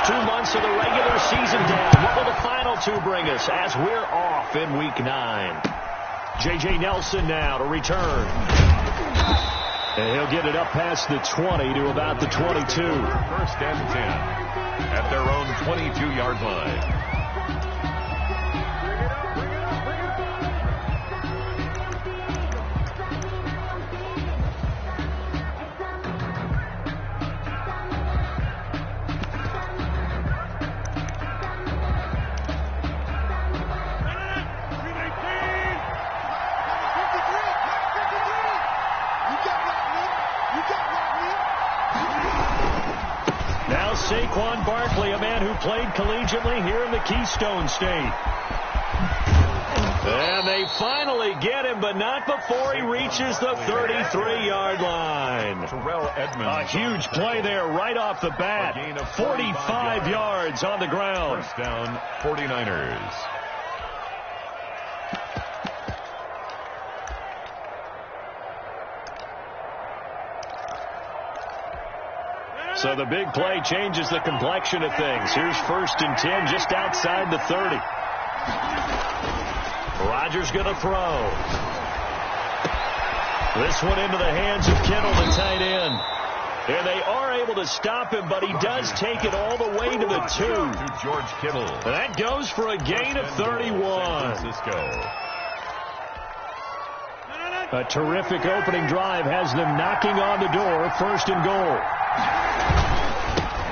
first 2 months of the regular season down. What will the final two bring us as we're off in Week 9? J.J. Nelson now to return. And he'll get it up past the 20 to about the 22. First and 10 at their own 22-yard line. Saquon Barkley, a man who played collegiately here in the Keystone State. And they finally get him, but not before he reaches the 33-yard line. A huge play there right off the bat. 45 yards on the ground. First down, 49ers. So the big play changes the complexion of things. Here's first and 10 just outside the 30. Rodgers going to throw. This one into the hands of Kittle, the tight end. And they are able to stop him, but he does take it all the way to the 2. To George Kittle. And that goes for a gain of 31. San Francisco. A terrific opening drive has them knocking on the door. First and goal.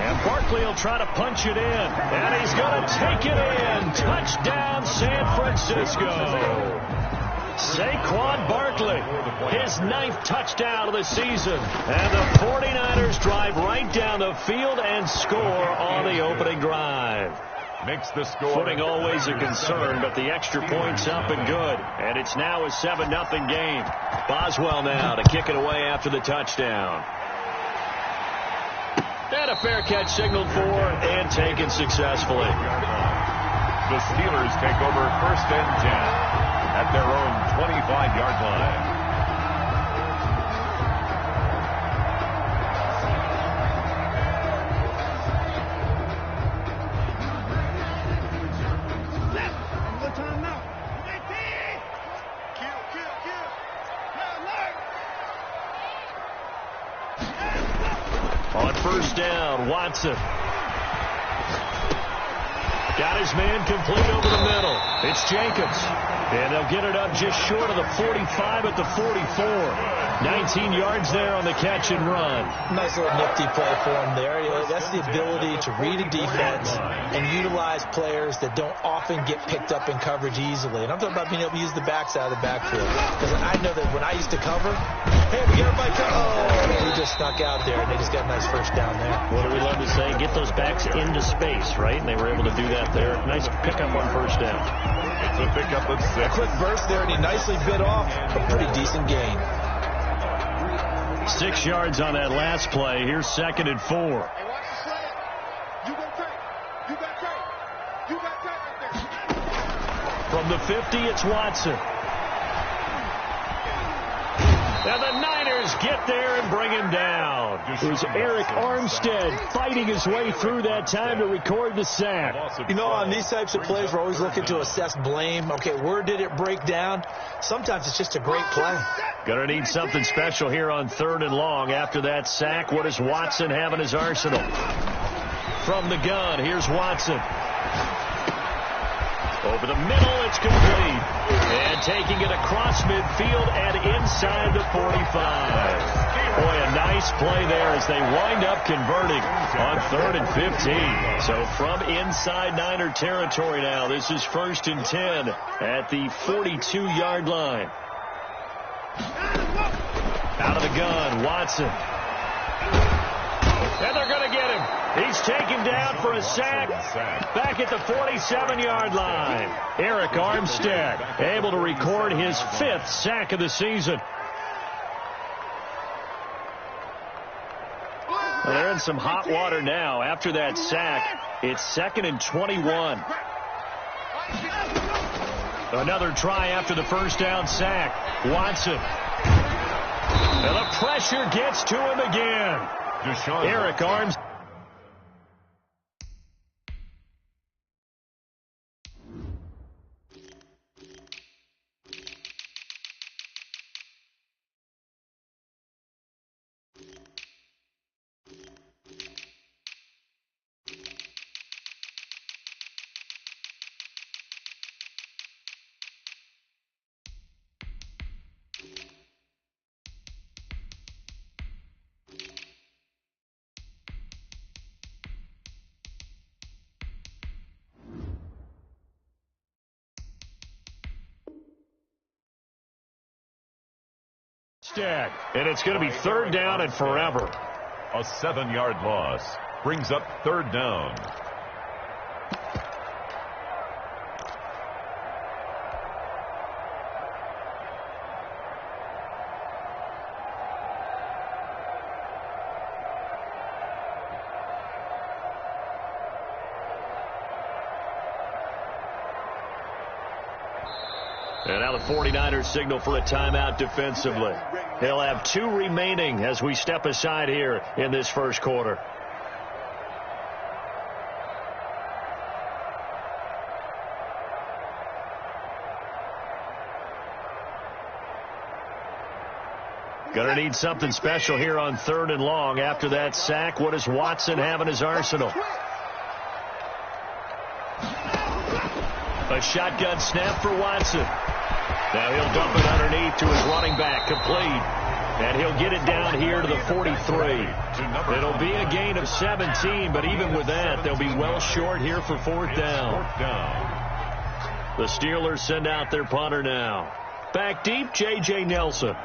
And Barkley will try to punch it in. And he's going to take it in. Touchdown, San Francisco. Saquon Barkley, his 9th touchdown of the season. And the 49ers drive right down the field and score on the opening drive. Makes the score. Footing always a concern, but the extra point's up and good. And it's now a 7-0 game. Boswell now to kick it away after the touchdown. And a fair catch signaled for and taken successfully. The Steelers take over first and 10 at their own 25-yard line. On first down, Watson. Got his man complete over the middle. It's Jacobs. And they'll get it up just short of the 45 at the 44. 19 yards there on the catch and run. Nice little nifty play for him there. That's the ability to read a defense and utilize players that don't often get picked up in coverage easily. And I'm talking about being able to use the backside of the backfield. Because I know that when I used to cover, hey, we got everybody covered. Oh, we just snuck out there, and they just got a nice first down there. What do we love to say? Get those backs into space, right? And they were able to do that there. Nice pickup on first down. It's a pickup of 6. A quick burst there, and he nicely bit off a pretty decent gain. 6 yards on that last play. Here's second and 4. Hey, watch the slant. You got Craig. You got Craig. You got Craig right there. From the 50, it's Watson. And the Niners get there and bring him down. It was Eric Armstead fighting his way through that time to record the sack. You know, on these types of plays, we're always looking to assess blame. Okay, where did it break down? Sometimes it's just a great play. Gonna need something special here on 3rd and long. After that sack, what does Watson have in his arsenal? From the gun, here's Watson. Over the middle, it's complete. And taking it across midfield and inside the 45. Boy, a nice play there as they wind up converting on 3rd and 15. So from inside Niner territory now, this is first and 10 at the 42-yard line. Out of the gun, Watson. And they're going to get him. He's taken down for a sack back at the 47-yard line. Eric Armstead able to record his 5th sack of the season. Well, they're in some hot water now. After that sack, it's 2nd and 21. Another try after the first down sack. Watson. And the pressure gets to him again. Eric Armstead. Instead, and it's going to be third down and forever. A 7-yard loss brings up third down. And now the 49ers signal for a timeout defensively. They'll have 2 remaining as we step aside here in this first quarter. Gonna need something special here on 3rd and long. After that sack, what does Watson have in his arsenal? A shotgun snap for Watson. Now he'll dump it underneath to his running back, complete. And he'll get it down here to the 43. It'll be a gain of 17, but even with that, they'll be well short here for 4th down. The Steelers send out their punter now. Back deep, J.J. Nelson.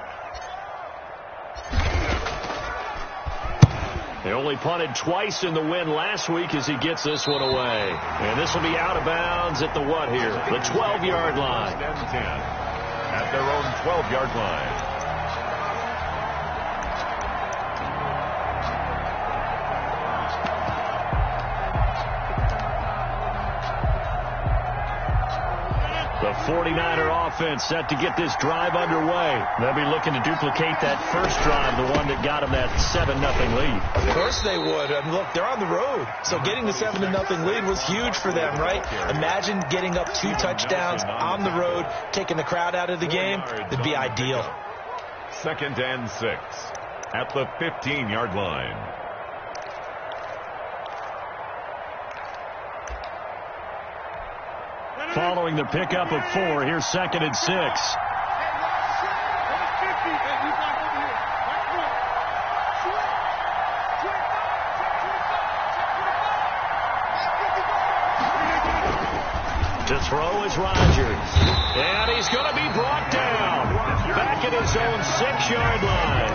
They only punted twice in the win last week as he gets this one away. And this will be out of bounds at the what here? The 12-yard line. At their own 12-yard line. The 49er offense set to get this drive underway. They'll be looking to duplicate that first drive, the one that got them that 7-0 lead. Of course they would. And look, they're on the road. So getting the 7-0 lead was huge for them, right? Imagine getting up 2 touchdowns on the road, taking the crowd out of the game. It'd be ideal. 2nd and 6 at the 15-yard line. Following the pickup of 4, here's 2nd and 6. To throw is Rodgers. And he's going to be brought down. Back at his own 6-yard line.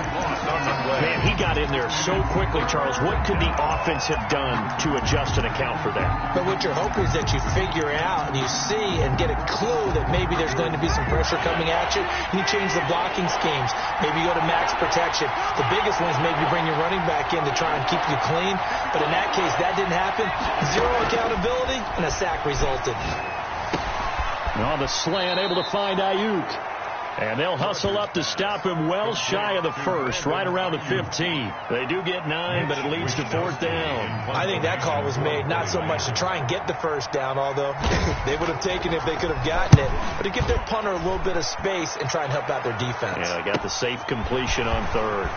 Man, he got in there so quickly, Charles. What could the offense have done to adjust and account for that? But what you're hoping is that you figure out and you see and get a clue that maybe there's going to be some pressure coming at you. And you change the blocking schemes. Maybe you go to max protection. The biggest one is maybe bring your running back in to try and keep you clean. But in that case, that didn't happen. 0 accountability, and a sack resulted. On the slant, able to find Ayuk. And they'll hustle up to stop him well shy of the first, right around the 15. They do get 9, but it leads to 4th down. I think that call was made not so much to try and get the first down, although they would have taken it if they could have gotten it, but to give their punter a little bit of space and try and help out their defense. Yeah, they got the safe completion on 3rd.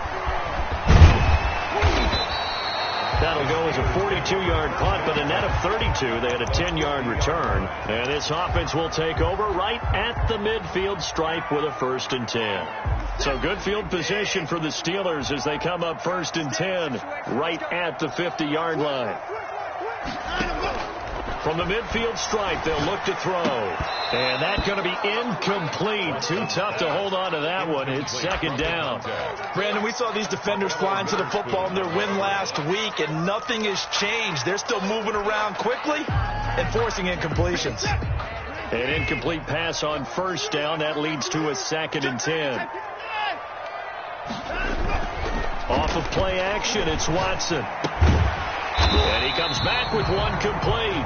That'll go as a 42-yard punt, but a net of 32. They had a 10-yard return. And this offense will take over right at the midfield stripe with a 1st and 10. So good field position for the Steelers as they come up 1st and 10 right at the 50-yard line. From the midfield stripe, they'll look to throw. And that's going to be incomplete. Too tough to hold on to that one. It's 2nd down. Brandon, we saw these defenders flying to the football in their win last week, and nothing has changed. They're still moving around quickly and forcing incompletions. An incomplete pass on 1st down. That leads to a 2nd and 10. Off of play action, it's Watson. And he comes back with 1 complete.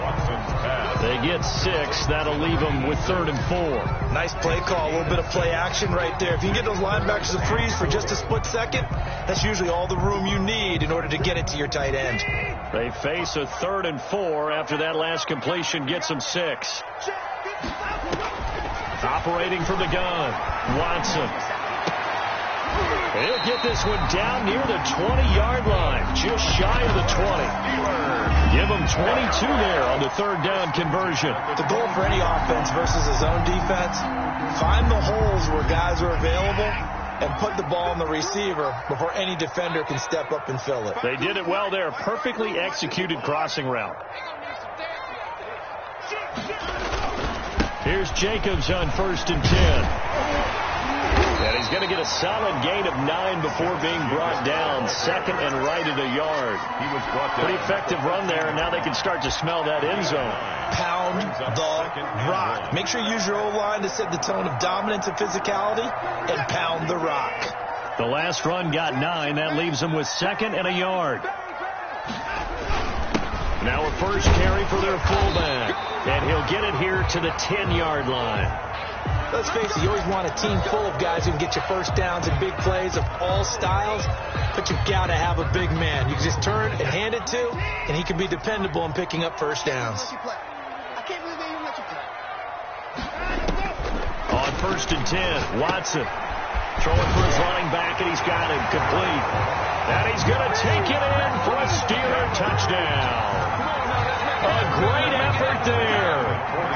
They get 6. That'll leave them with 3rd and 4. Nice play call. A little bit of play action right there. If you can get those linebackers to freeze for just a split second, that's usually all the room you need in order to get it to your tight end. They face a 3rd and 4 after that last completion gets them 6. Operating from the gun, Watson. He'll get this one down near the 20-yard line, just shy of the 20. Give him 22 there on the 3rd down conversion. The goal for any offense versus a zone defense, find the holes where guys are available and put the ball on the receiver before any defender can step up and fill it. They did it well there. Perfectly executed crossing route. Here's Jacobs on 1st and 10. And he's going to get a solid gain of 9 before being brought down. Second and right at a yard. He was brought down. Pretty effective run there, and now they can start to smell that end zone. Pound the rock. Make sure you use your O-line to set the tone of dominance and physicality, and pound the rock. The last run got 9. That leaves them with second and a yard. Now a first carry for their fullback, and he'll get it here to the 10-yard line. Let's face it, you always want a team full of guys who can get you first downs and big plays of all styles, but you've got to have a big man. You can just turn and hand it to, and he can be dependable in picking up first downs. On first and 10, Watson throwing for his running back, and he's got him complete. And he's going to take it in for a Steeler touchdown. A great effort there.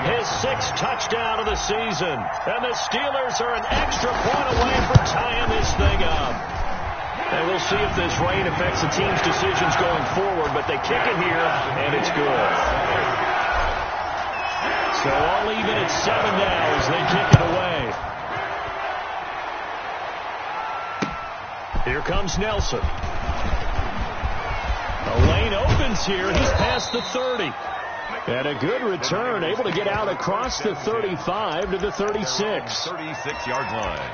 His 6th touchdown of the season. And the Steelers are an extra point away from tying this thing up. And we'll see if this rain affects the team's decisions going forward, but they kick it here, and it's good. So all even at 7 now as they kick it away. Here comes Nelson. The lane opens here. He's past the 30. And a good return, able to get out across the 35 to the 36. 36-yard line.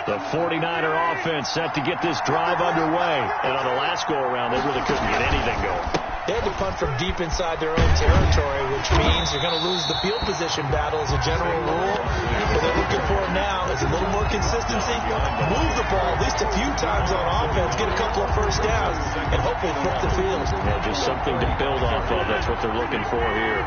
The 49er offense set to get this drive underway. And on the last go-around, they really couldn't get anything going. They had to punt from deep inside their own territory, which means you're going to lose the field position battle as a general rule. What they're looking for now is a little more consistency. Move the ball at least a few times on offense, get a couple of first downs, and hopefully flip the field. Yeah, just something to build off of. That's what they're looking for here.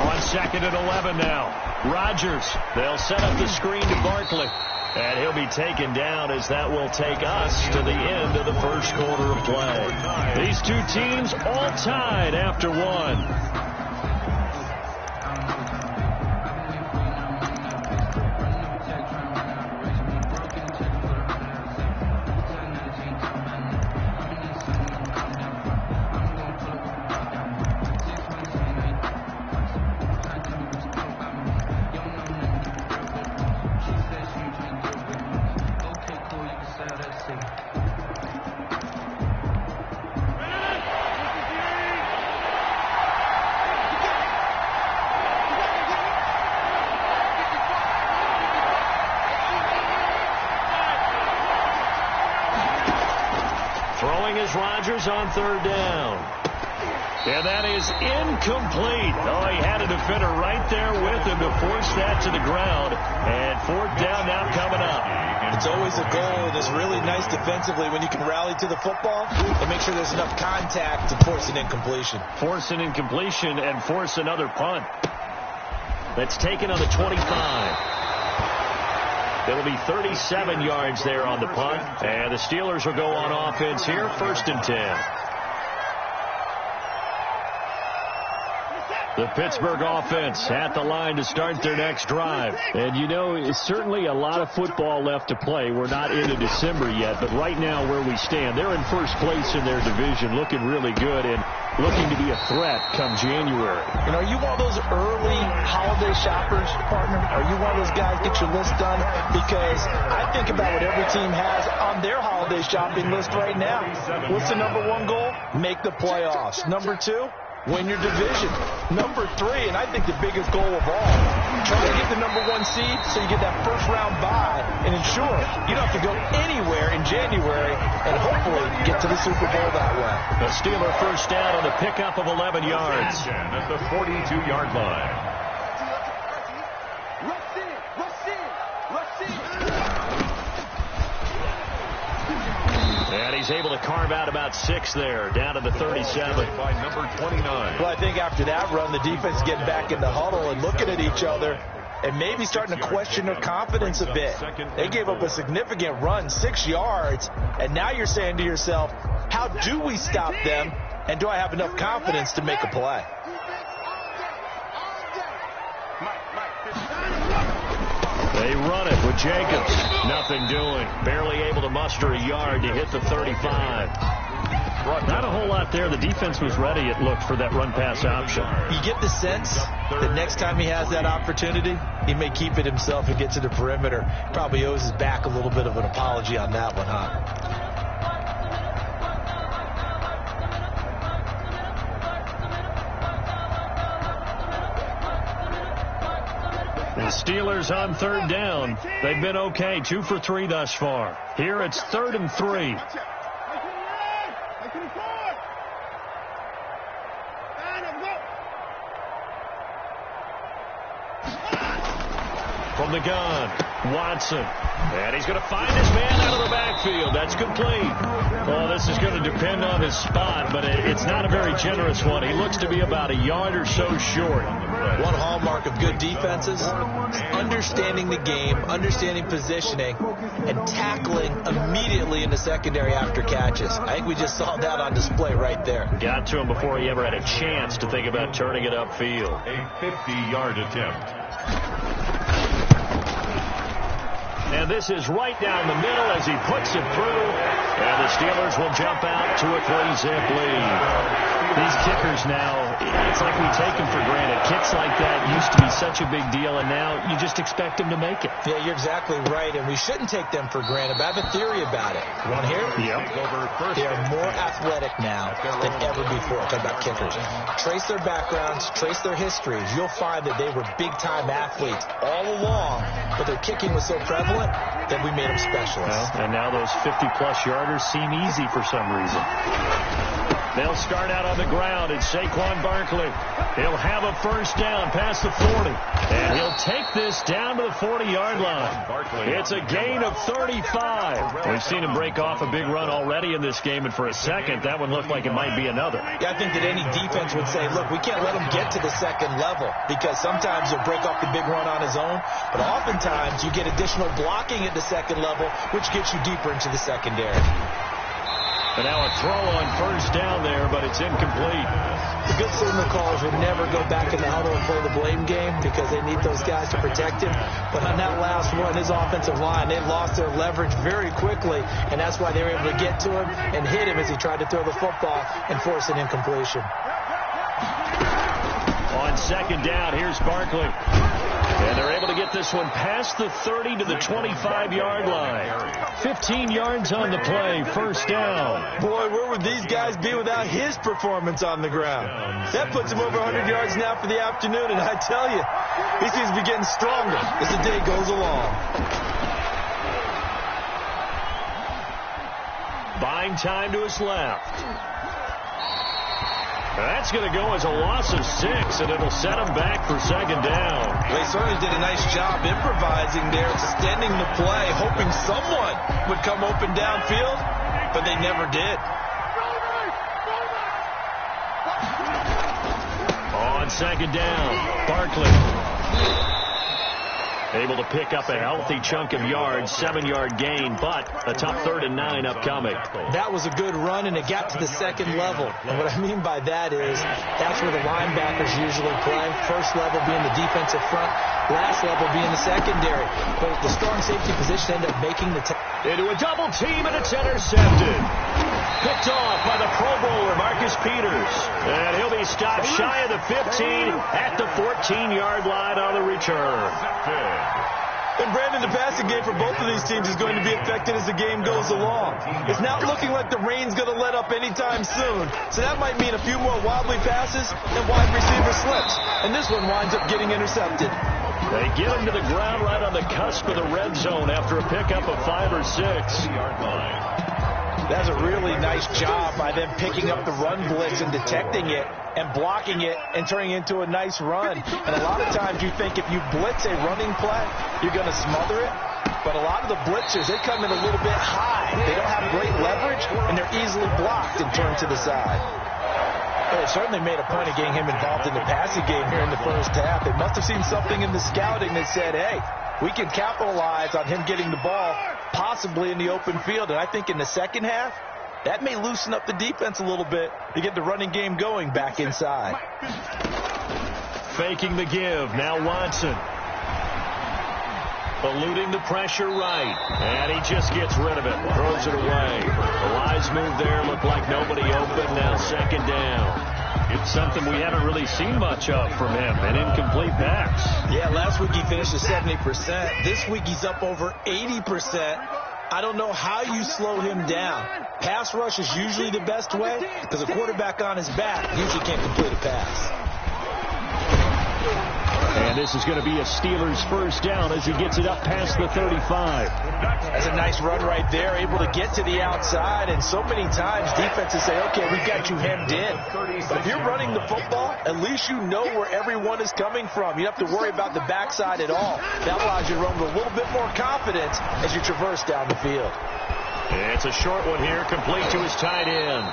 On second and 11 now. Rodgers. They'll set up the screen to Barkley. And he'll be taken down as that will take us to the end of the first quarter of play. These two teams all tied after one. Rodgers on third down. And that is incomplete. Oh, he had a defender right there with him to force that to the ground. And fourth down now coming up. It's always a goal, and it's really nice defensively when you can rally to the football and make sure there's enough contact to force an incompletion. Force an incompletion and force another punt. That's taken on the 25. It'll be 37 yards there on the punt. And the Steelers will go on offense here, first and 10. The Pittsburgh offense at the line to start their next drive. And, you know, it's certainly a lot of football left to play. We're not into December yet, but right now where we stand, they're in first place in their division, looking really good and looking to be a threat come January. You know, are you one of those early holiday shoppers, partner? Are you one of those guys get your list done? Because I think about what every team has on their holiday shopping list right now. What's the number one goal? Make the playoffs. Number two? Win your division. Number three, and I think the biggest goal of all, try to get the number one seed so you get that first round bye and ensure you don't have to go anywhere in January and hopefully get to the Super Bowl that way. The Steeler first down on the pickup of 11 yards. At the 42-yard line. And he's able to carve out about 6 there, down to the 37. By number 29. Well, I think after that run, the defense getting back in the huddle and looking at each other and maybe starting to question their confidence a bit. They gave up a significant run, 6 yards, and now you're saying to yourself, how do we stop them, and do I have enough confidence to make a play? They run it with Jacobs. Nothing doing. Barely able to muster a yard to hit the 35. front. Not a whole lot there. The defense was ready, it looked, for that run-pass option. You get the sense that next time he has that opportunity, he may keep it himself and get to the perimeter. Probably owes his back a little bit of an apology on that one, huh? The Steelers on third down. They've been okay, 2 for 3 thus far. Here it's 3rd and 3. From the gun, Watson. And he's going to find his man out of the backfield. That's complete. Well, this is going to depend on his spot, but it's not a very generous one. He looks to be about a yard or so short. One hallmark of good defenses is understanding the game, understanding positioning, and tackling immediately in the secondary after catches. I think we just saw that on display right there. Got to him before he ever had a chance to think about turning it upfield. A 50-yard attempt. And this is right down the middle as he puts it through. And the Steelers will jump out to a 3-zip lead. These kickers now, it's like we take them for granted. Kicks like that used to be such a big deal, and now you just expect them to make it. Yeah, you're exactly right, and we shouldn't take them for granted. But I have a theory about it. You want to hear it? Yep. They are more athletic now than ever before. Talk about kickers. Trace their backgrounds, trace their histories. You'll find that they were big-time athletes all along, but their kicking was so prevalent that we made them specialists. Well, and now those 50-plus yarders seem easy for some reason. They'll start out on the ground. It's Saquon Barkley. He'll have a first down past the 40. And he'll take this down to the 40-yard line. It's a gain of 35. We've seen him break off a big run already in this game, and for a second, that one looked like it might be another. Yeah, I think that any defense would say, look, we can't let him get to the second level, because sometimes he'll break off the big run on his own, but oftentimes you get additional blocking at the second level, which gets you deeper into the secondary. And now a throw on first down there, but it's incomplete. The good signal callers would never go back in the huddle and play the blame game because they need those guys to protect him. But on that last one, his offensive line, they lost their leverage very quickly, and that's why they were able to get to him and hit him as he tried to throw the football and force an incompletion. On second down, here's Barkley. And they're able to get this one past the 30 to the 25-yard line. 15 yards on the play, first down. Boy, where would these guys be without his performance on the ground? That puts him over 100 yards now for the afternoon, and I tell you, he seems to be getting stronger as the day goes along. Buying time to his left. That's going to go as a loss of 6, and it'll set him back for second down. They certainly did a nice job improvising there, extending the play, hoping someone would come open downfield, but they never did. On second down, Barkley. Able to pick up a healthy chunk of yards, 7-yard gain, but a tough 3rd and 9 upcoming. That was a good run, and it got to the second level. And what I mean by that is that's where the linebackers usually play. First level being the defensive front, last level being the secondary. But the strong safety position ended up making the into a double team, and it's intercepted. Picked off by the Pro Bowler, Marcus Peters. And he'll be stopped shy of the 15 at the 14-yard line on the return. And Brandon, the passing game for both of these teams is going to be affected as the game goes along. It's not looking like the rain's going to let up anytime soon. So that might mean a few more wobbly passes and wide receiver slips. And this one winds up getting intercepted. They get him to the ground right on the cusp of the red zone after a pickup of 5 or 6. That's a really nice job by them picking up the run blitz and detecting it and blocking it and turning it into a nice run. And a lot of times you think if you blitz a running play, you're going to smother it. But a lot of the blitzers, they come in a little bit high. They don't have great leverage, and they're easily blocked and turned to the side. Well, they certainly made a point of getting him involved in the passing game here in the first half. They must have seen something in the scouting that said, hey, we can capitalize on him getting the ball possibly in the open field. And I think in the second half, that may loosen up the defense a little bit to get the running game going back inside. Faking the give. Now Watson. Eluding the pressure right. And he just gets rid of it. Throws it away. The wise move there. Looked like nobody open. Now second down. It's something we haven't really seen much of from him. An incomplete pass. Yeah, last week he finished at 70%. This week he's up over 80%. I don't know how you slow him down. Pass rush is usually the best way because a quarterback on his back usually can't complete a pass. And this is going to be a Steelers first down as he gets it up past the 35. That's a nice run right there, able to get to the outside. And so many times defenses say, okay, we've got you hemmed in. But if you're running the football, at least you know where everyone is coming from. You don't have to worry about the backside at all. That allows you to run with a little bit more confidence as you traverse down the field. It's a short one here, complete to his tight end.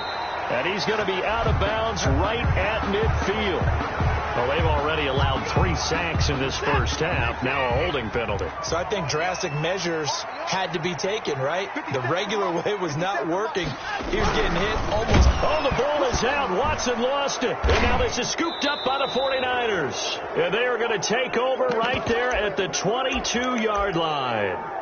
And he's going to be out of bounds right at midfield. Well, they've already allowed 3 sacks in this first half. Now a holding penalty. So I think drastic measures had to be taken, right? The regular way was not working. He was getting hit almost. Oh, the ball is out. Watson lost it. And now this is scooped up by the 49ers. And they are going to take over right there at the 22-yard line.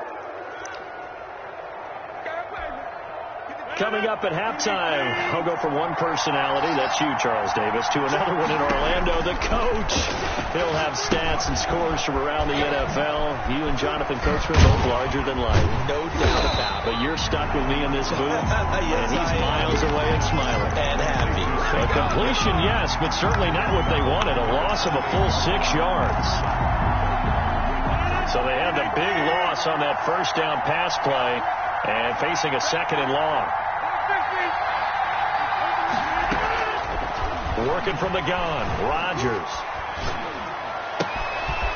Coming up at halftime, I'll go from one personality, that's you, Charles Davis, to another one in Orlando, the coach. He'll have stats and scores from around the NFL. You and Jonathan Coachman both larger than life. No doubt about it. But you're stuck with me in this booth, yes, and he's miles away and smiling. And happy. A completion, yes, but certainly not what they wanted, a loss of a full 6 yards. So they had the big loss on that first down pass play. And facing a second and long. Working from the gun. Rodgers.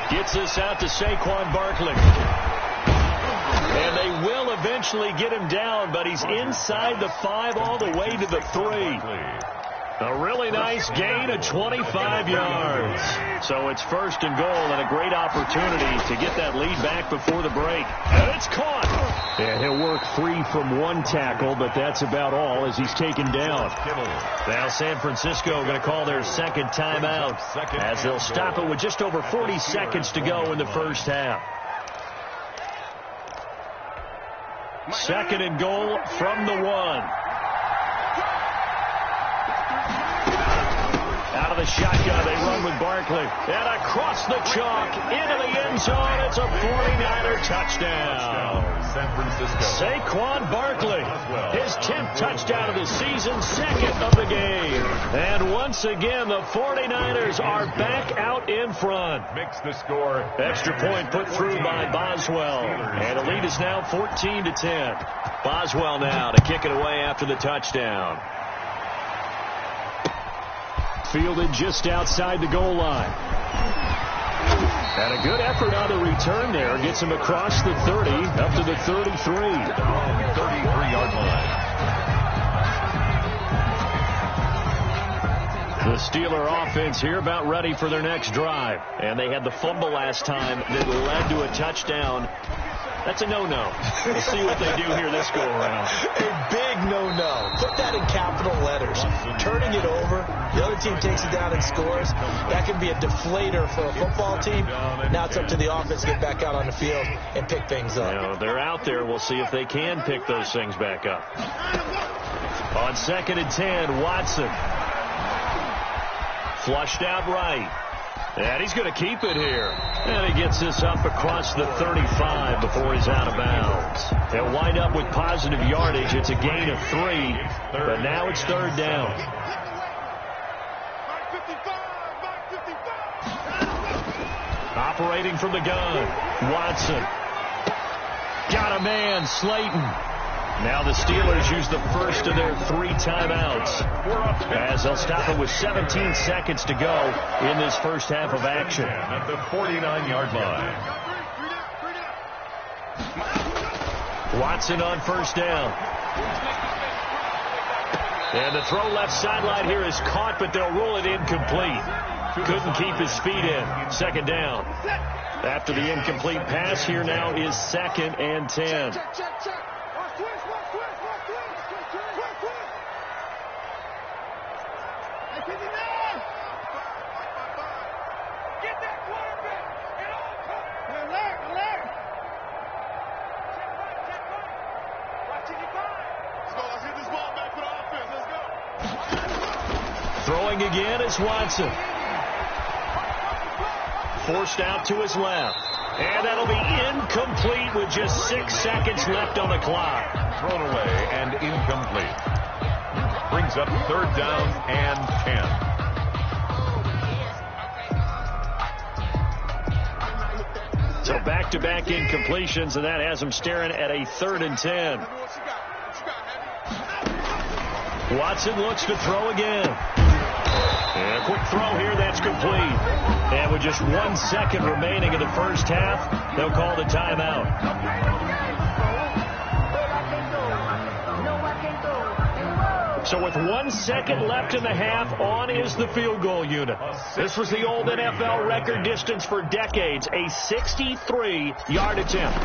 Gets this out to Saquon Barkley. And they will eventually get him down, but he's inside the 5 all the way to the 3. A really nice gain of 25 yards. So it's first and goal and a great opportunity to get that lead back before the break. And it's caught. And he'll work free from 1 tackle, but that's about all as he's taken down. Now San Francisco going to call their second timeout as they'll stop it with just over 40 seconds to go in the first half. Second and goal from the 1. Out of the shotgun, they run with Barkley. And across the chalk, into the end zone. It's a 49er touchdown. San Francisco. Saquon Barkley, his 10th touchdown of the season, second of the game. And once again, the 49ers are back out in front. Makes the score. Extra point put through by Boswell. And the lead is now 14-10. Boswell now to kick it away after the touchdown. Fielded just outside the goal line. And a good effort on the return there. Gets him across the 30, up to the 33. 33-yard line. The Steeler offense here about ready for their next drive. And they had the fumble last time that led to a touchdown. That's a no-no. We'll see what they do here this go-around. A big no-no. Put that in capital letters. Turning it over, the other team takes it down and scores. That can be a deflator for a football team. Now it's up to the offense to get back out on the field and pick things up. You know, they're out there. We'll see if they can pick those things back up. On 2nd and 10, Watson. Flushed out right. And he's going to keep it here. And he gets this up across the 35 before he's out of bounds. They'll wind up with positive yardage. It's a gain of 3, but now it's third down. Operating from the gun, Watson. Got a man, Slayton. Now the Steelers use the first of their 3 timeouts as they'll stop it with 17 seconds to go in this first half of action. At the 49-yard line. Watson on first down. And the throw left sideline here is caught, but they'll rule it incomplete. Couldn't keep his feet in. Second down. After the incomplete pass, here now is 2nd and 10. Throwing again is Watson. Forced out to his left. And that'll be incomplete with just 6 seconds left on the clock. Thrown away and incomplete. Brings up 3rd down and 10. So back-to-back incompletions, and that has him staring at a 3rd and 10. Watson looks to throw again. And a quick throw here, that's complete. And with just 1 second remaining in the first half, they'll call the timeout. So with 1 second left in the half, on is the field goal unit. This was the old NFL record distance for decades, a 63-yard attempt.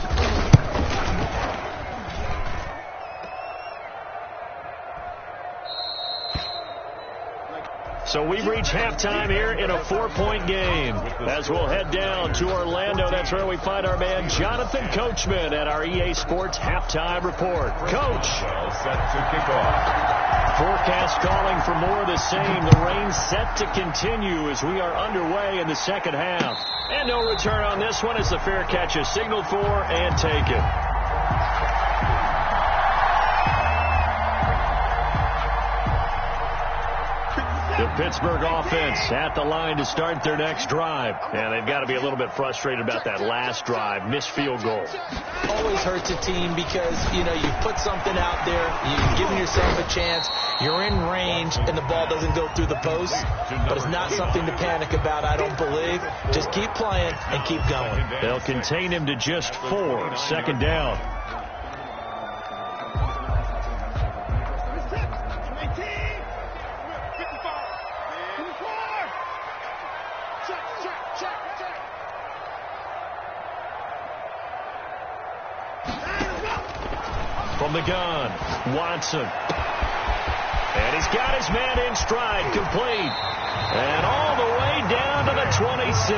So we've reached halftime here in a 4-point game. As we'll head down to Orlando, that's where we find our man Jonathan Coachman at our EA Sports Halftime Report. Coach. Set to kick off. Forecast calling for more of the same. The rain set to continue as we are underway in the second half. And no return on this one as the fair catch is signaled for and taken. The Pittsburgh offense at the line to start their next drive. And they've got to be a little bit frustrated about that last drive. Missed field goal. Always hurts a team because, you put something out there, you're giving yourself a chance, you're in range, and the ball doesn't go through the post. But it's not something to panic about, I don't believe. Just keep playing and keep going. They'll contain him to just 4. 2nd down. From the gun, Watson. And he's got his man in stride, complete. And all the way down to the 26.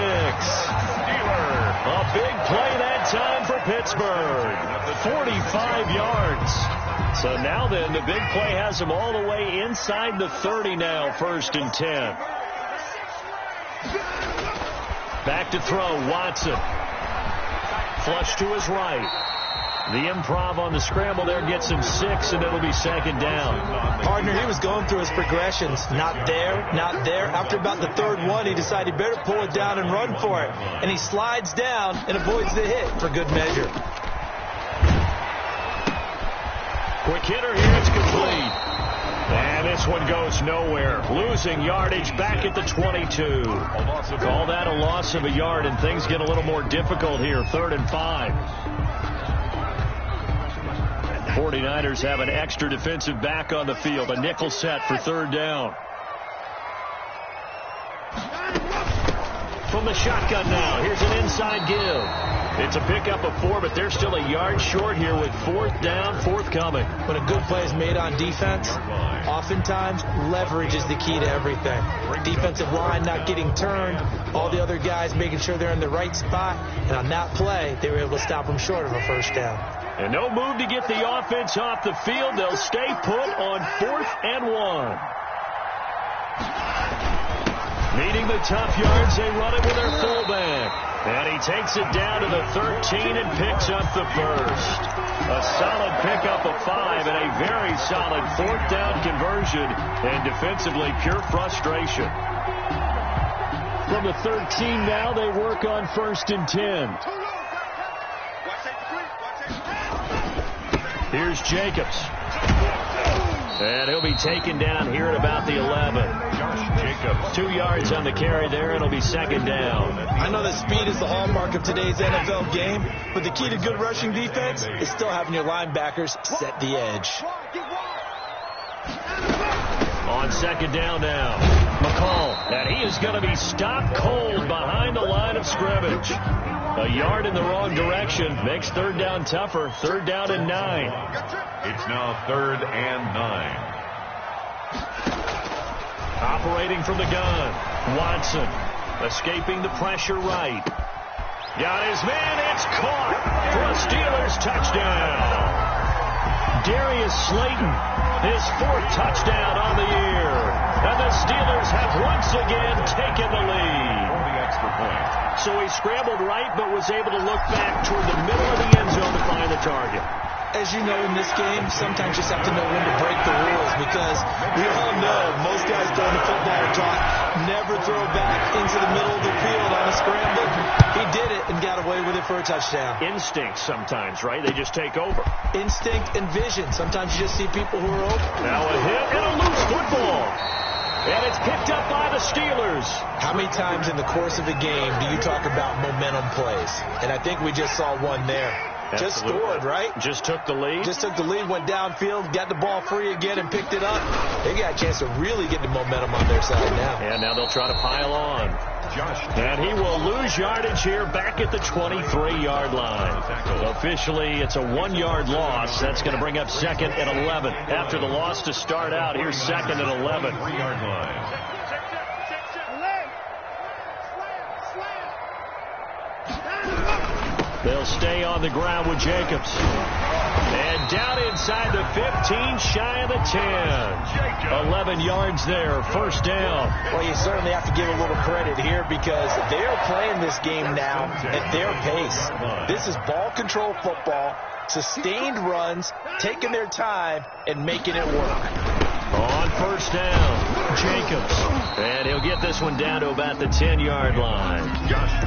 A big play that time for Pittsburgh. 45 yards. So now then, the big play has him all the way inside the 30 now, 1st and 10. Back to throw, Watson. Flush to his right. The improv on the scramble there gets him 6, and it'll be 2nd down. Partner, he was going through his progressions. Not there, not there. After about the 3rd one, he decided he better pull it down and run for it. And he slides down and avoids the hit for good measure. Quick hitter here, it's complete. And this one goes nowhere. Losing yardage back at the 22. Call that a loss of a yard, and things get a little more difficult here. 3rd and 5. 49ers have an extra defensive back on the field. A nickel set for 3rd down. From the shotgun now. Here's an inside give. It's a pickup of 4, but they're still a yard short here with 4th down, forthcoming. When a good play is made on defense, oftentimes leverage is the key to everything. Defensive line not getting turned, all the other guys making sure they're in the right spot, and on that play, they were able to stop them short of a 1st down. And no move to get the offense off the field. They'll stay put on 4th and 1. Needing the tough yards, they run it with their fullback. And he takes it down to the 13 and picks up the 1st. A solid pickup of 5 and a very solid 4th down conversion. And defensively, pure frustration. From the 13 now, they work on 1st and 10. Here's Jacobs. And he'll be taken down here at about the 11. Jacobs. 2 yards on the carry there. It'll be 2nd down. I know that speed is the hallmark of today's NFL game, but the key to good rushing defense is still having your linebackers set the edge. On 2nd down now, McCall. And he is going to be stopped cold behind the line of scrimmage. A yard in the wrong direction makes 3rd down tougher. 3rd down and 9. It's now 3rd and 9. Operating from the gun, Watson. Escaping the pressure right. Got his man. It's caught for a Steelers touchdown. Slayton, his 4th touchdown on the year. And the Steelers have once again taken the lead. For the extra point. So he scrambled right, but was able to look back toward the middle of the end zone to find the target. As you know, in this game, sometimes you just have to know when to break the rules, because we all know most guys throwing the football are taught never throw back into the middle of the field on a scramble. He did it and got away with it for a touchdown. Instinct sometimes, right? They just take over. Instinct and vision. Sometimes you just see people who are open. Now a hit and a loose football. And it's picked up by the Steelers. How many times in the course of a game do you talk about momentum plays? And I think we just saw one there. Absolutely. Just scored, right? Just took the lead. Just took the lead, went downfield, got the ball free again, and picked it up. They got a chance to really get the momentum on their side now. And now they'll try to pile on. And he will lose yardage here back at the 23-yard line. Officially, it's a 1-yard loss. That's going to bring up 2nd and 11. After the loss to start out, here's 2nd and 11. 3-yard line. They'll stay on the ground with Jacobs. And down inside the 15, shy of the 10. 11 yards there, 1st down. Well, you certainly have to give a little credit here, because they are playing this game now at their pace. This is ball control football, sustained runs, taking their time, and making it work. On 1st down, Jacobs. And he'll get this one down to about the 10-yard line.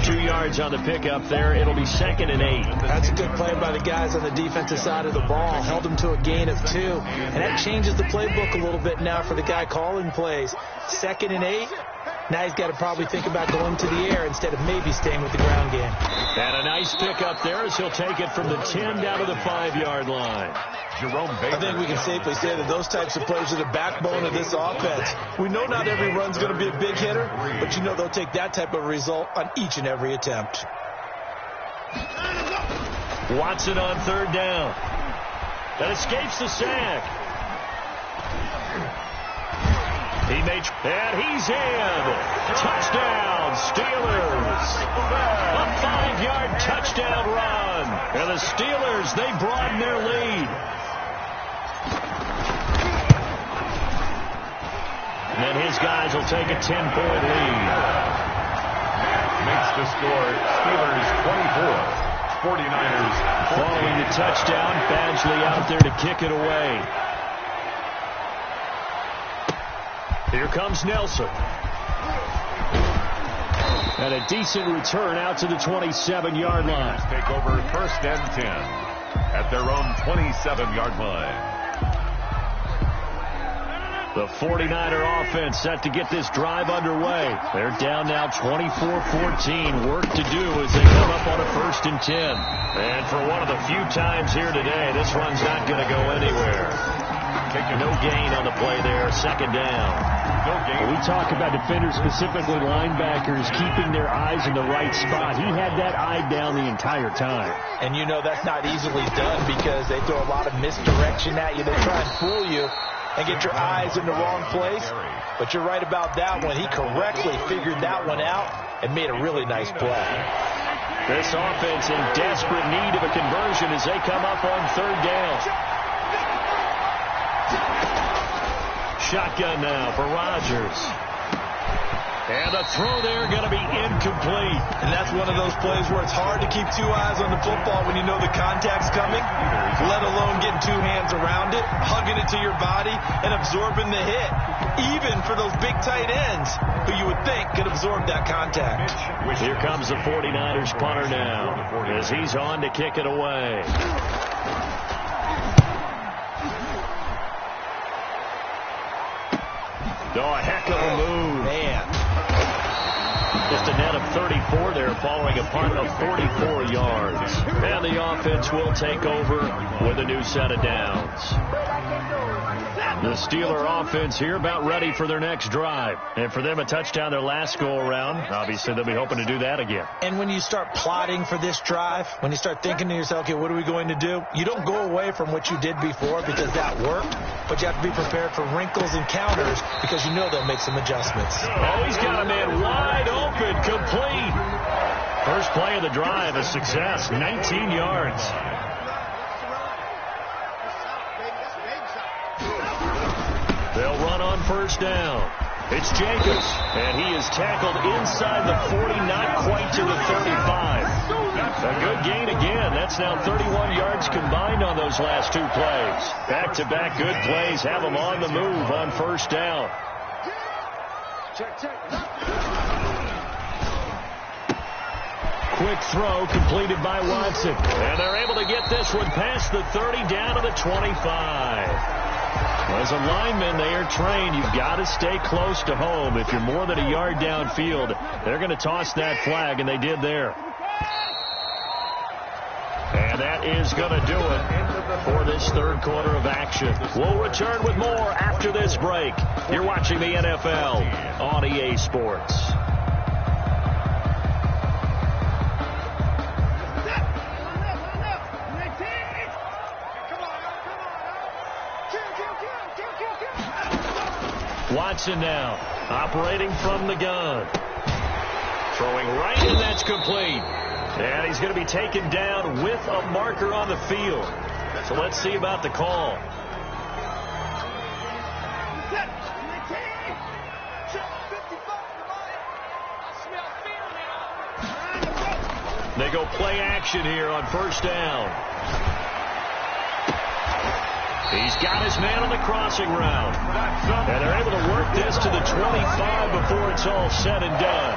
2 yards on the pickup there. It'll be 2nd and 8. That's a good play by the guys on the defensive side of the ball. Held them to a gain of 2. And that changes the playbook a little bit now for the guy calling plays. 2nd and 8. Now he's got to probably think about going to the air instead of maybe staying with the ground game. And a nice pickup there as he'll take it from the 10 down to the 5-yard line. I think we can safely say that those types of plays are the backbone of this offense. We know not every run's going to be a big hitter, but you know they'll take that type of result on each and every attempt. Watson on 3rd down. That escapes the sack. And he's in. Touchdown, Steelers. A 5-yard touchdown run. And the Steelers, they broaden their lead. And his guys will take a 10-point lead. Makes the score Steelers 24, 49ers 14. Following the touchdown, Badgley out there to kick it away. Here comes Nelson. And a decent return out to the 27-yard line. Take over 1st and 10 at their own 27-yard line. The 49er offense set to get this drive underway. They're down now 24-14. Work to do as they come up on a 1st and 10. And for one of the few times here today, this run's not going to go anywhere. No gain on the play there. 2nd down. No gain. We talk about defenders, specifically linebackers, keeping their eyes in the right spot. He had that eye down the entire time. And you know that's not easily done, because they throw a lot of misdirection at you. They try and fool you and get your eyes in the wrong place. But you're right about that one. He correctly figured that one out and made a really nice play. This offense in desperate need of a conversion as they come up on 3rd down. Shotgun now for Rodgers. And the throw there going to be incomplete. And that's one of those plays where it's hard to keep 2 eyes on the football when you know the contact's coming, let alone getting 2 hands around it, hugging it to your body, and absorbing the hit. Even for those big tight ends who you would think could absorb that contact. Here comes the 49ers punter now as he's on to kick it away. Oh, a heck of a move. Man. Just a net of 34 there following a punt of 44 yards. And the offense will take over with a new set of downs. The Steeler offense here about ready for their next drive. And for them, a touchdown their last go-around. Obviously, they'll be hoping to do that again. And when you start plotting for this drive, when you start thinking to yourself, okay, what are we going to do? You don't go away from what you did before because that worked, but you have to be prepared for wrinkles and counters because you know they'll make some adjustments. Oh, he's got a man wide open, complete. First play of the drive, a success, 19 yards. They'll run on first down. It's Jacobs, and he is tackled inside the 40, not quite to the 35. A good gain again. That's now 31 yards combined on those last two plays. Back-to-back good plays have them on the move on first down. Quick throw completed by Watson. And they're able to get this one past the 30 down to the 25. As a lineman, they are trained. You've got to stay close to home. If you're more than a yard downfield, they're going to toss that flag, and they did there. And that is going to do it for this third quarter of action. We'll return with more after this break. You're watching the NFL on EA Sports. Watson now, operating from the gun. Throwing right in, that's complete. And he's going to be taken down with a marker on the field. So let's see about the call. They go play action here on first down. He's got his man on the crossing route. And they're able to work this to the 25 before it's all said and done.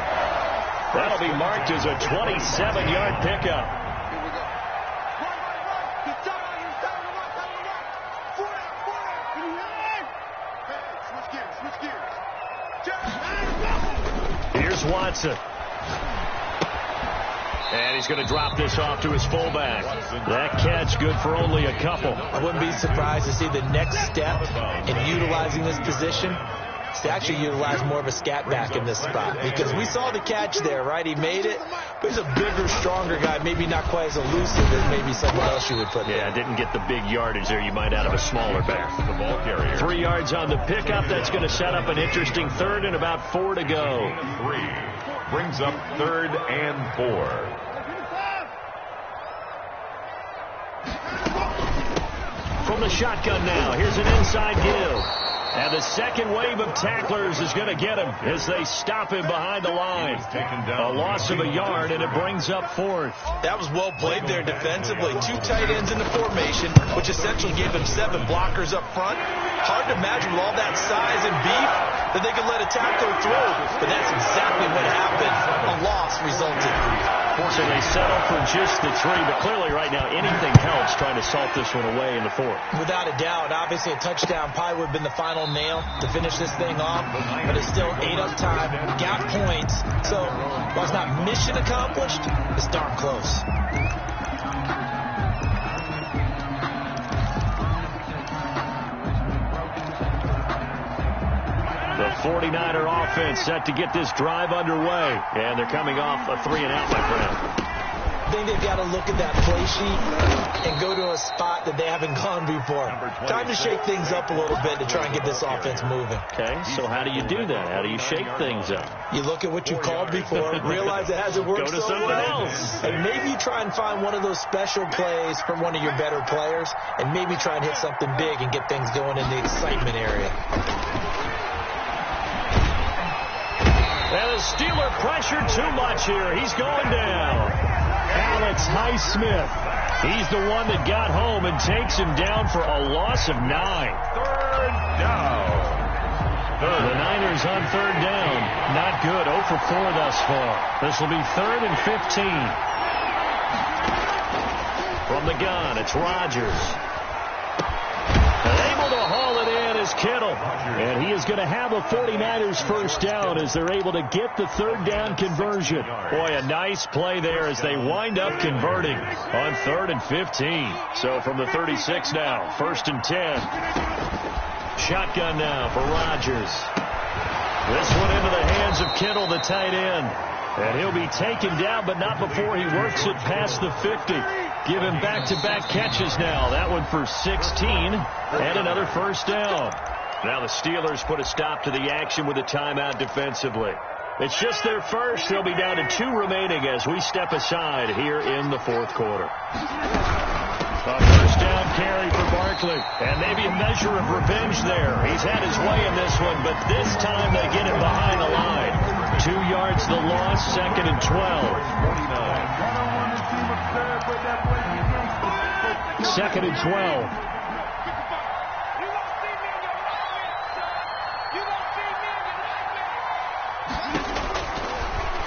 That'll be marked as a 27-yard pickup. Here's Watson. And he's going to drop this off to his fullback. That catch good for only a couple. I wouldn't be surprised to see the next step in utilizing this position is to actually utilize more of a scat back in this spot. Because we saw the catch there, right? He made it. But he's a bigger, stronger guy. Maybe not quite as elusive as maybe someone else you would put there. Yeah, didn't get the big yardage there you might out of a smaller back. The ball carrier. 3 yards on the pickup. That's going to set up an interesting third and about 4 to go. 3 brings up 3rd and 4. From the shotgun now, here's an inside give. And the second wave of tacklers is going to get him as they stop him behind the line. A loss of a yard, and it brings up 4th. That was well played there defensively. 2 tight ends in the formation, which essentially gave him 7 blockers up front. Hard to imagine with all that size and beef that they could let a tackler through. But that's exactly what happened. A loss resulted. Fortunately, they settled for just the 3, but clearly right now anything helps trying to salt this one away in the 4th. Without a doubt, obviously a touchdown probably would have been the final nail to finish this thing off, but it's still 8 up time, got points, so while it's not mission accomplished, it's darn close. The 49er offense set to get this drive underway. And they're coming off a 3-and-out, my friend. I think they've got to look at that play sheet and go to a spot that they haven't gone before. Time to shake things up a little bit to try and get this offense moving. Okay, so how do you do that? How do you shake things up? You look at what you called before, realize it hasn't worked Go to so something well. else. And maybe you try and find one of those special plays from one of your better players, and maybe try and hit something big and get things going in the excitement area. And the Steeler pressure too much here. He's going down. Alex Highsmith. He's the one that got home and takes him down for a loss of 9. 3rd down. The Niners on 3rd down. Not good. 0 for 4 thus far. This will be 3rd and 15. From the gun, it's Rodgers. Able to haul it in is Kittle. And he is going to have a 49ers first down as they're able to get the 3rd down conversion. Boy, a nice play there as they wind up converting on 3rd and 15. So from the 36 now, 1st and 10. Shotgun now for Rodgers. This one into the hands of Kittle, the tight end. And he'll be taken down, but not before he works it past the 50. Give him back-to-back catches now. That one for 16 and another first down. Now the Steelers put a stop to the action with a timeout defensively. It's just their first. They'll be down to 2 remaining as we step aside here in the 4th quarter. A first down carry for Barkley. And maybe a measure of revenge there. He's had his way in this one, but this time they get it behind the line. 2 yards the loss, 2nd and 12. 2nd and 12.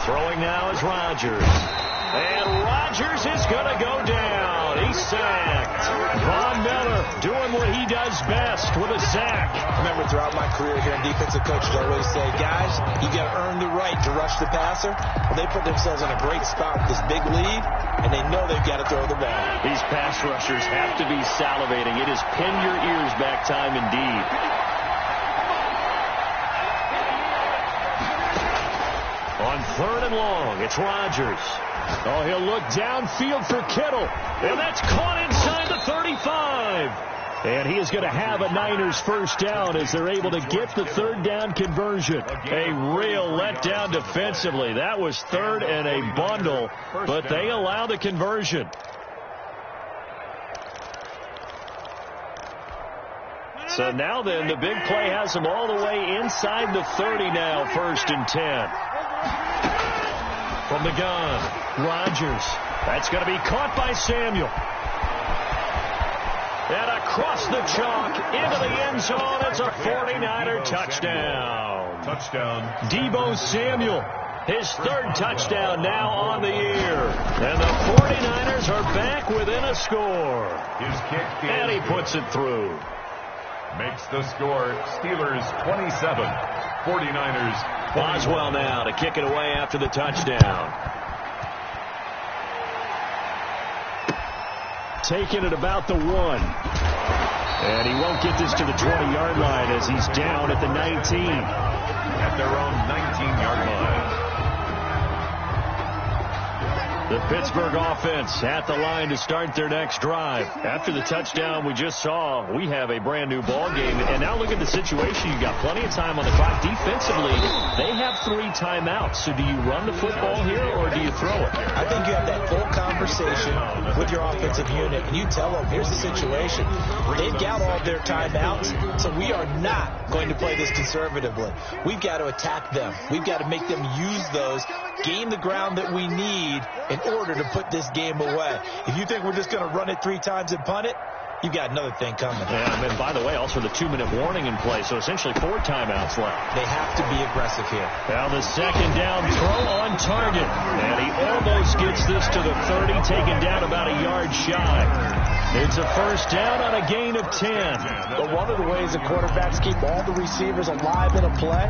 Throwing now is Rodgers. And Rodgers is going to go down. He's sacked. Von Miller doing what he does best with a sack. I remember throughout my career here in defensive coaches always say, guys, you got to earn the right to rush the passer. Well, they put themselves in a great spot with this big lead, and they know they've got to throw the ball. These pass rushers have to be salivating. It is pin your ears back time indeed. On 3rd and long, it's Rodgers. Oh, he'll look downfield for Kittle. And that's caught inside the 35. And he is going to have a Niners first down as they're able to get the 3rd down conversion. A real letdown defensively. That was 3rd and a bundle, but they allow the conversion. So now then, the big play has them all the way inside the 30 now, 1st and 10. From the gun, Rodgers. That's going to be caught by Samuel. And across the chalk into the end zone. It's a 49er touchdown. Touchdown. Deebo Samuel, his 3rd touchdown now on the year. And the 49ers are back within a score. His kick and he puts it through. Makes the score Steelers 27, 49ers. Boswell now to kick it away after the touchdown. Taking it about the 1. And he won't get this to the 20-yard line as he's down at the 19. At their own 19-yard line. The Pittsburgh offense at the line to start their next drive. After the touchdown we just saw, we have a brand new ball game. And now look at the situation. You got plenty of time on the clock. Defensively, they have 3 timeouts. So do you run the football here or do you throw it? I think you have that full conversation with your offensive unit, and you tell them, here's the situation. They've got all their timeouts, so we are not going to play this conservatively. We've got to attack them. We've got to make them use those, gain the ground that we need in order to put this game away. If you think we're just going to run it 3 times and punt it, you've got another thing coming. Yeah, and by the way, also the 2-minute warning in play, so essentially 4 timeouts left. They have to be aggressive here. Now the 2nd down throw on target. And he almost gets this to the 30, taken down about a yard shy. It's a first down on a gain of 10. But one of the ways the quarterbacks keep all the receivers alive in a play,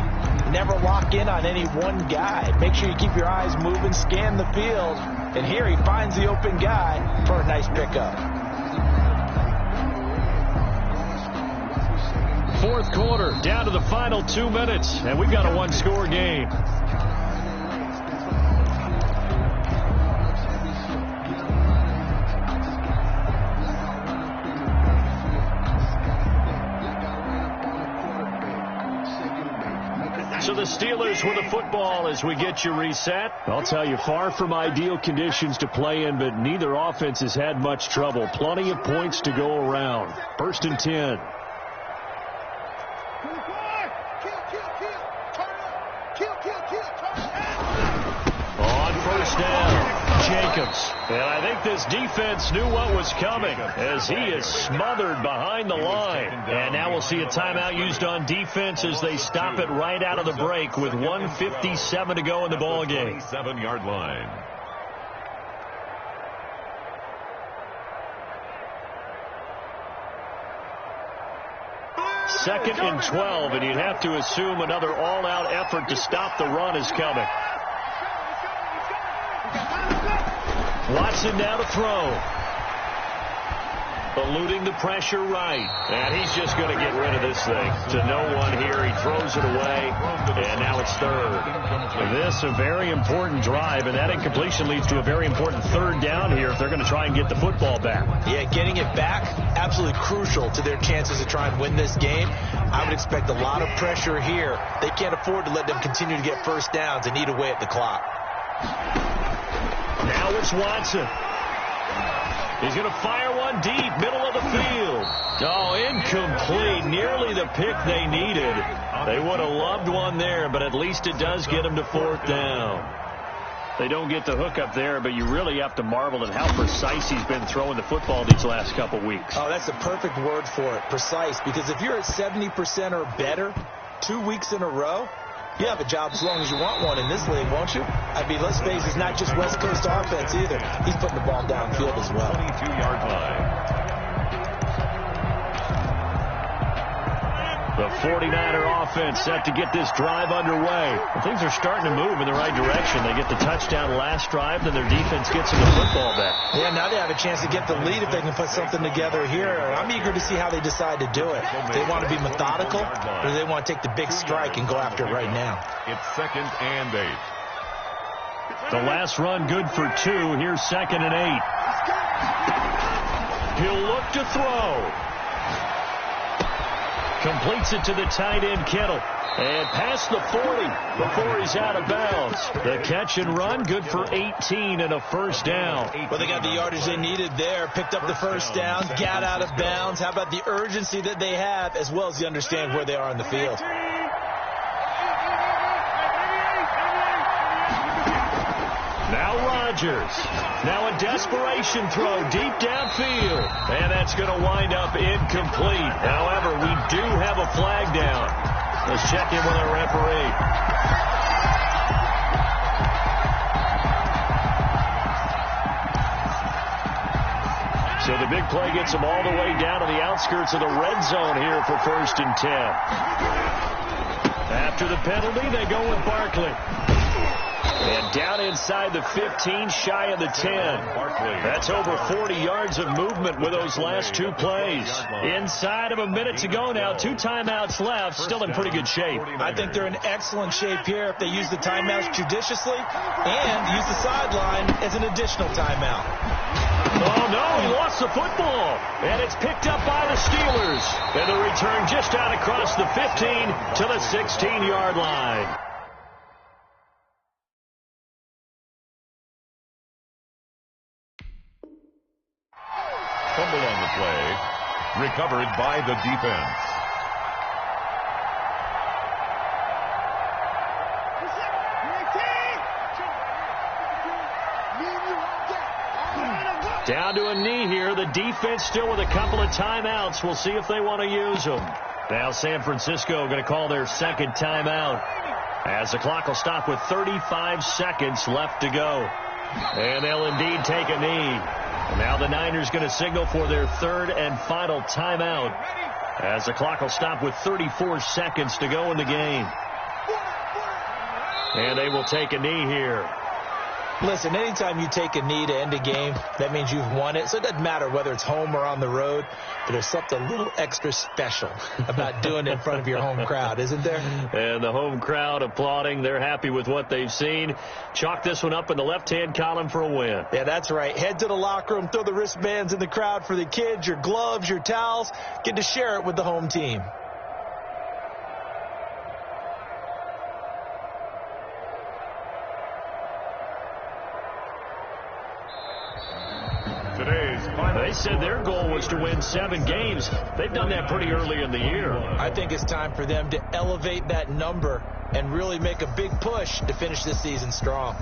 never lock in on any one guy. Make sure you keep your eyes moving, scan the field. And here he finds the open guy for a nice pickup. 4th quarter, down to the final 2 minutes, and we've got a 1-score game. So the Steelers with the football as we get you reset. I'll tell you, far from ideal conditions to play in, but neither offense has had much trouble. Plenty of points to go around. 1st and 10. On 1st down, Jacobs. And I think this defense knew what was coming as he is smothered behind the line. And now we'll see a timeout used on defense as they stop it right out of the break with 1:57 to go in the ball game. 7-yard line. Second and 12, and you'd have to assume another all-out effort to stop the run is coming. Watson now to throw. Eluding the pressure right. And he's just going to get rid of this thing. To no one here. He throws it away. And now it's 3rd. This a very important drive. And that incompletion leads to a very important 3rd down here if they're going to try and get the football back. Yeah, getting it back, absolutely crucial to their chances to try and win this game. I would expect a lot of pressure here. They can't afford to let them continue to get first downs and eat away at the clock. Now it's Watson. He's going to fire one deep, middle of the field. Oh, incomplete. Nearly the pick they needed. They would have loved one there, but at least it does get them to 4th down. They don't get the hook up there, but you really have to marvel at how precise he's been throwing the football these last couple weeks. Oh, that's the perfect word for it, precise. Because if you're at 70% or better 2 weeks in a row, you have a job as long as you want one in this league, won't you? I mean, let's face it, it's not just West Coast offense either. He's putting the ball downfield as well. 22-yard line. The 49er offense set to get this drive underway. Things are starting to move in the right direction. They get the touchdown last drive, then their defense gets them the football back. Yeah, now they have a chance to get the lead if they can put something together here. I'm eager to see how they decide to do it. They want to be methodical, or do they want to take the big strike and go after it right now? It's 2nd and 8. The last run good for 2. Here's 2nd and 8. He'll look to throw. Completes it to the tight end, Kittle. And past the 40 before he's out of bounds. The catch and run, good for 18 and a 1st down. Well, they got the yardage they needed there. Picked up the 1st down, got out of bounds. How about the urgency that they have, as well as you understand where they are in the field? Now Rodgers. Now a desperation throw deep downfield. And that's going to wind up incomplete. However, we do have a flag down. Let's check in with our referee. So the big play gets them all the way down to the outskirts of the red zone here for 1st and 10. After the penalty, they go with Barkley. And down inside the 15, shy of the 10. That's over 40 yards of movement with those last 2 plays. Inside of a minute to go now. 2 timeouts left. Still in pretty good shape. I think they're in excellent shape here if they use the timeouts judiciously and use the sideline as an additional timeout. Oh, no, he lost the football. And it's picked up by the Steelers. And the return just out across the 15 to the 16-yard line. Fumble on the play. Recovered by the defense. Down to a knee here. The defense still with a couple of timeouts. We'll see if they want to use them. Now San Francisco going to call their 2nd timeout as the clock will stop with 35 seconds left to go. And they'll indeed take a knee. And now the Niners going to signal for their 3rd and final timeout as the clock will stop with 34 seconds to go in the game. And they will take a knee here. Listen, anytime you take a knee to end a game, that means you've won it. So it doesn't matter whether it's home or on the road, but there's something a little extra special about doing it in front of your home crowd, isn't there? And the home crowd applauding. They're happy with what they've seen. Chalk this one up in the left-hand column for a win. Yeah, that's right. Head to the locker room, throw the wristbands in the crowd for the kids, your gloves, your towels. Get to share it with the home team. They said their goal was to win 7 games. They've done that pretty early in the year. I think it's time for them to elevate that number and really make a big push to finish this season strong.